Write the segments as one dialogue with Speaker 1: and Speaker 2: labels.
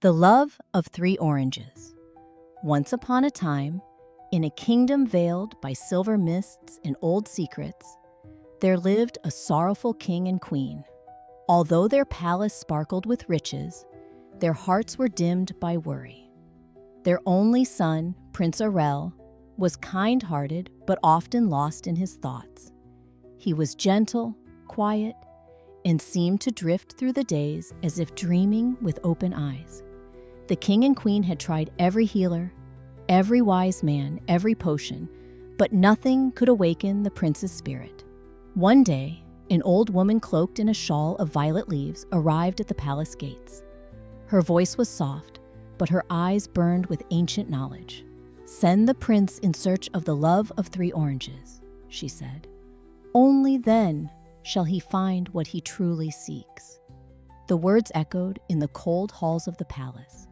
Speaker 1: The Love of Three Oranges. Once upon a time, in a kingdom veiled by silver mists and old secrets, there lived a sorrowful king and queen. Although their palace sparkled with riches, their hearts were dimmed by worry. Their only son, Prince Aurel, was kind-hearted but often lost in his thoughts. He was gentle, quiet, and seemed to drift through the days as if dreaming with open eyes. The king and queen had tried every healer, every wise man, every potion, but nothing could awaken the prince's spirit. One day, an old woman cloaked in a shawl of violet leaves arrived at the palace gates. Her voice was soft, but her eyes burned with ancient knowledge. "Send the prince in search of the love of three oranges," she said. "Only then shall he find what he truly seeks." The words echoed in the cold halls of the palace.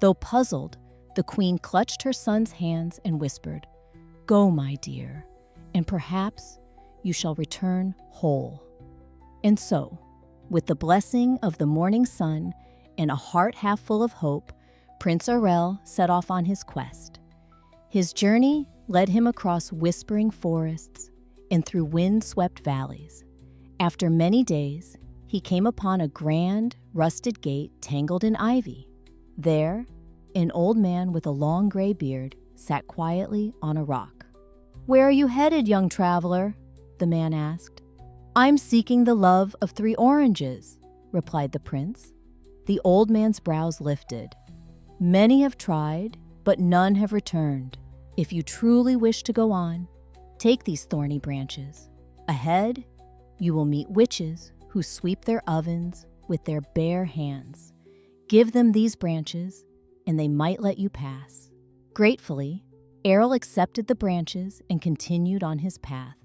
Speaker 1: Though puzzled, the queen clutched her son's hands and whispered, "Go, my dear, and perhaps you shall return whole." And so, with the blessing of the morning sun and a heart half full of hope, Prince Aurel set off on his quest. His journey led him across whispering forests and through wind-swept valleys. After many days, he came upon a grand, rusted gate tangled in ivy. There, an old man with a long gray beard sat quietly on a rock. "Where are you headed, young traveler?" the man asked. "I'm seeking the love of three oranges," replied the prince. The old man's brows lifted. "Many have tried, but none have returned. If you truly wish to go on, take these thorny branches. Ahead, you will meet witches who sweep their ovens with their bare hands. Give them these branches, and they might let you pass." Gratefully, Aurel accepted the branches and continued on his path.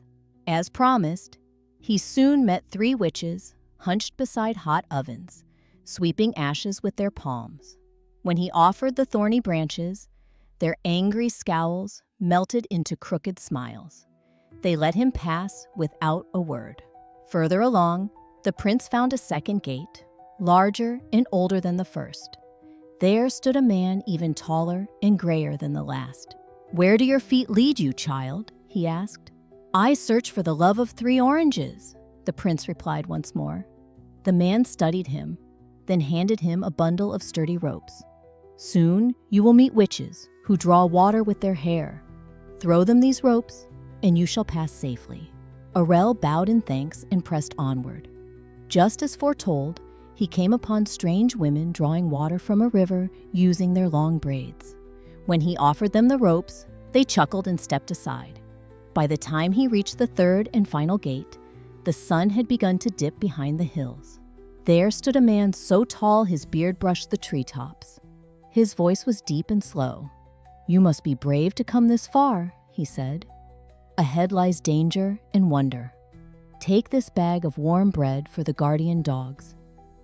Speaker 1: As promised, he soon met three witches hunched beside hot ovens, sweeping ashes with their palms. When he offered the thorny branches, their angry scowls melted into crooked smiles. They let him pass without a word. Further along, the prince found a second gate, larger and older than the first. There stood a man even taller and grayer than the last. "Where do your feet lead you, child?" he asked. "I search for the love of three oranges," the prince replied once more. The man studied him, then handed him a bundle of sturdy ropes. "Soon you will meet witches who draw water with their hair. Throw them these ropes, and you shall pass safely." Aurel bowed in thanks and pressed onward. Just as foretold, he came upon strange women drawing water from a river using their long braids. When he offered them the ropes, they chuckled and stepped aside. By the time he reached the third and final gate, the sun had begun to dip behind the hills. There stood a man so tall his beard brushed the treetops. His voice was deep and slow. "You must be brave to come this far," he said. "Ahead lies danger and wonder. Take this bag of warm bread for the guardian dogs,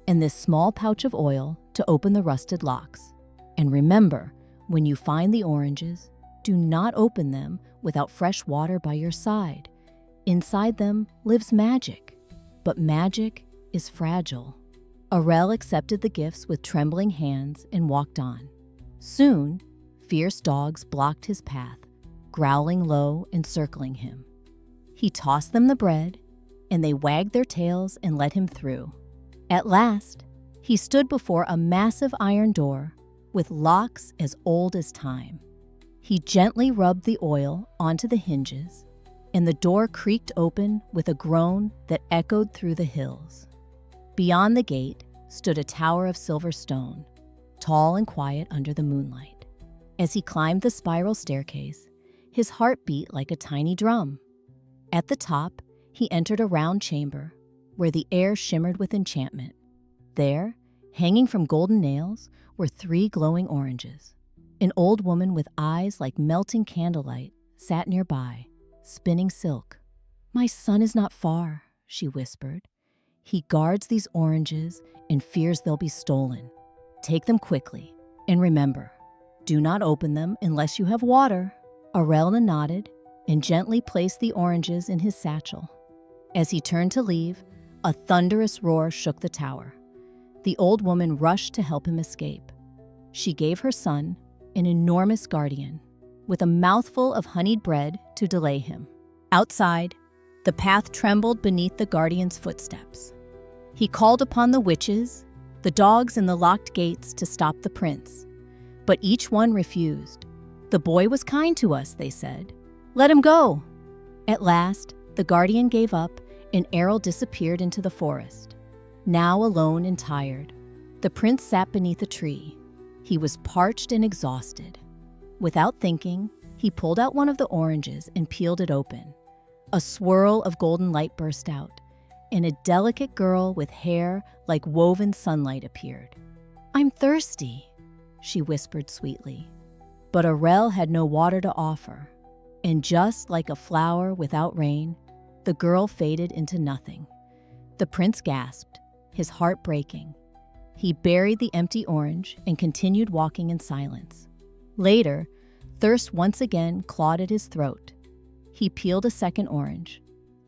Speaker 1: and this small pouch of oil to open the rusted locks. And remember, when you find the oranges, do not open them without fresh water by your side. Inside them lives magic, but magic is fragile." Aurel accepted the gifts with trembling hands and walked on. Soon, fierce dogs blocked his path, growling low and circling him. He tossed them the bread, and they wagged their tails and let him through. At last, he stood before a massive iron door with locks as old as time. He gently rubbed the oil onto the hinges, and the door creaked open with a groan that echoed through the hills. Beyond the gate stood a tower of silver stone, tall and quiet under the moonlight. As he climbed the spiral staircase, his heart beat like a tiny drum. At the top, he entered a round chamber where the air shimmered with enchantment. There, hanging from golden nails, were three glowing oranges. An old woman with eyes like melting candlelight sat nearby, spinning silk. "My son is not far," she whispered. "He guards these oranges and fears they'll be stolen. Take them quickly, and remember, do not open them unless you have water." Aurel nodded and gently placed the oranges in his satchel. As he turned to leave, a thunderous roar shook the tower. The old woman rushed to help him escape. She gave her son an enormous guardian with a mouthful of honeyed bread to delay him. Outside, the path trembled beneath the guardian's footsteps. He called upon the witches, the dogs, and the locked gates to stop the prince, but each one refused. "The boy was kind to us," they said. "Let him go." At last, the guardian gave up, and Errol disappeared into the forest. Now alone and tired, the prince sat beneath a tree. He was parched and exhausted. Without thinking, he pulled out one of the oranges and peeled it open. A swirl of golden light burst out, and a delicate girl with hair like woven sunlight appeared. "I'm thirsty," she whispered sweetly. But Arel had no water to offer, and just like a flower without rain, the girl faded into nothing. The prince gasped, his heart breaking. He buried the empty orange and continued walking in silence. Later, thirst once again clawed at his throat. He peeled a second orange.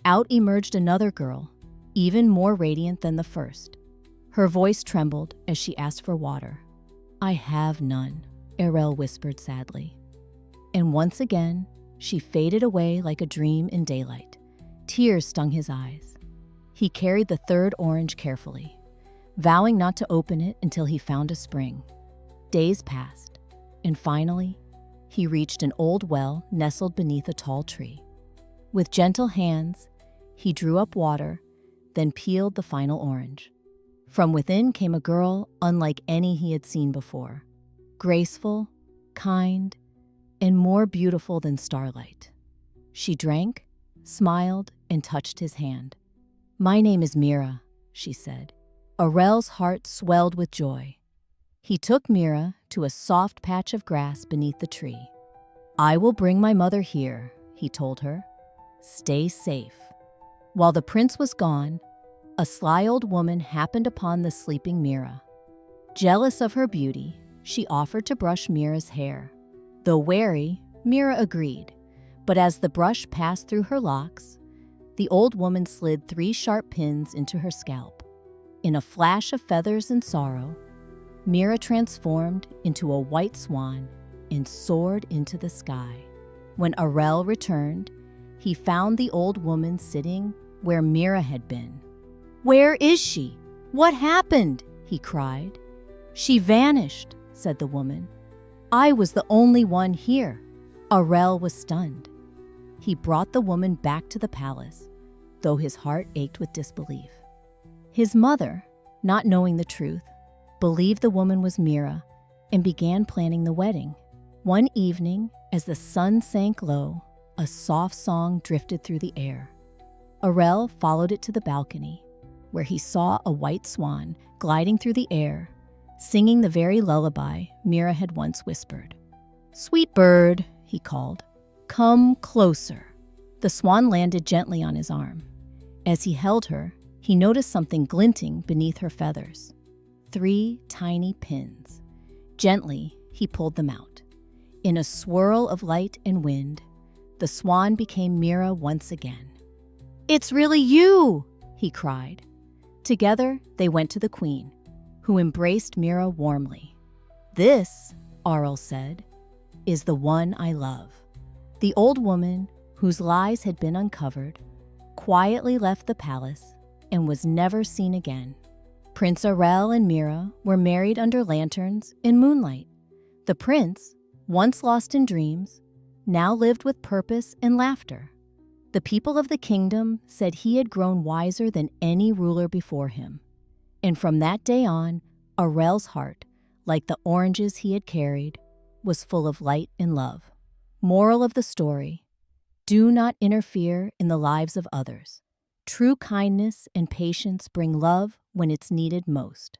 Speaker 1: Out emerged another girl, even more radiant than the first. Her voice trembled as she asked for water. "I have none," Erel whispered sadly. And once again, she faded away like a dream in daylight. Tears stung his eyes. He carried the third orange carefully, vowing not to open it until he found a spring. Days passed, and finally, he reached an old well nestled beneath a tall tree. With gentle hands, he drew up water, then peeled the final orange. From within came a girl unlike any he had seen before. Graceful, kind, and more beautiful than starlight. She drank, smiled, and touched his hand. "My name is Mira," she said. Arel's heart swelled with joy. He took Mira to a soft patch of grass beneath the tree. "I will bring my mother here," he told her. "Stay safe." While the prince was gone, a sly old woman happened upon the sleeping Mira. Jealous of her beauty, she offered to brush Mira's hair. Though wary, Mira agreed, but as the brush passed through her locks, the old woman slid 3 sharp pins into her scalp. In a flash of feathers and sorrow, Mira transformed into a white swan and soared into the sky. When Arel returned, he found the old woman sitting where Mira had been. "Where is she? What happened?" he cried. "She vanished," said the woman. "I was the only one here." Arel was stunned. He brought the woman back to the palace, though his heart ached with disbelief. His mother, not knowing the truth, believed the woman was Mira and began planning the wedding. One evening, as the sun sank low, a soft song drifted through the air. Arel followed it to the balcony, where he saw a white swan gliding through the air, singing the very lullaby Mira had once whispered. "Sweet bird," he called, "come closer." The swan landed gently on his arm. As he held her, he noticed something glinting beneath her feathers. 3 tiny pins. Gently, he pulled them out. In a swirl of light and wind, the swan became Mira once again. "It's really you!" he cried. Together, they went to the queen, who embraced Mira warmly. "This," Arel said, "is the one I love." The old woman, whose lies had been uncovered, quietly left the palace and was never seen again. Prince Arel and Mira were married under lanterns in moonlight. The prince, once lost in dreams, now lived with purpose and laughter. The people of the kingdom said he had grown wiser than any ruler before him. And from that day on, Arel's heart, like the oranges he had carried, was full of light and love. Moral of the story: do not interfere in the lives of others. True kindness and patience bring love when it's needed most.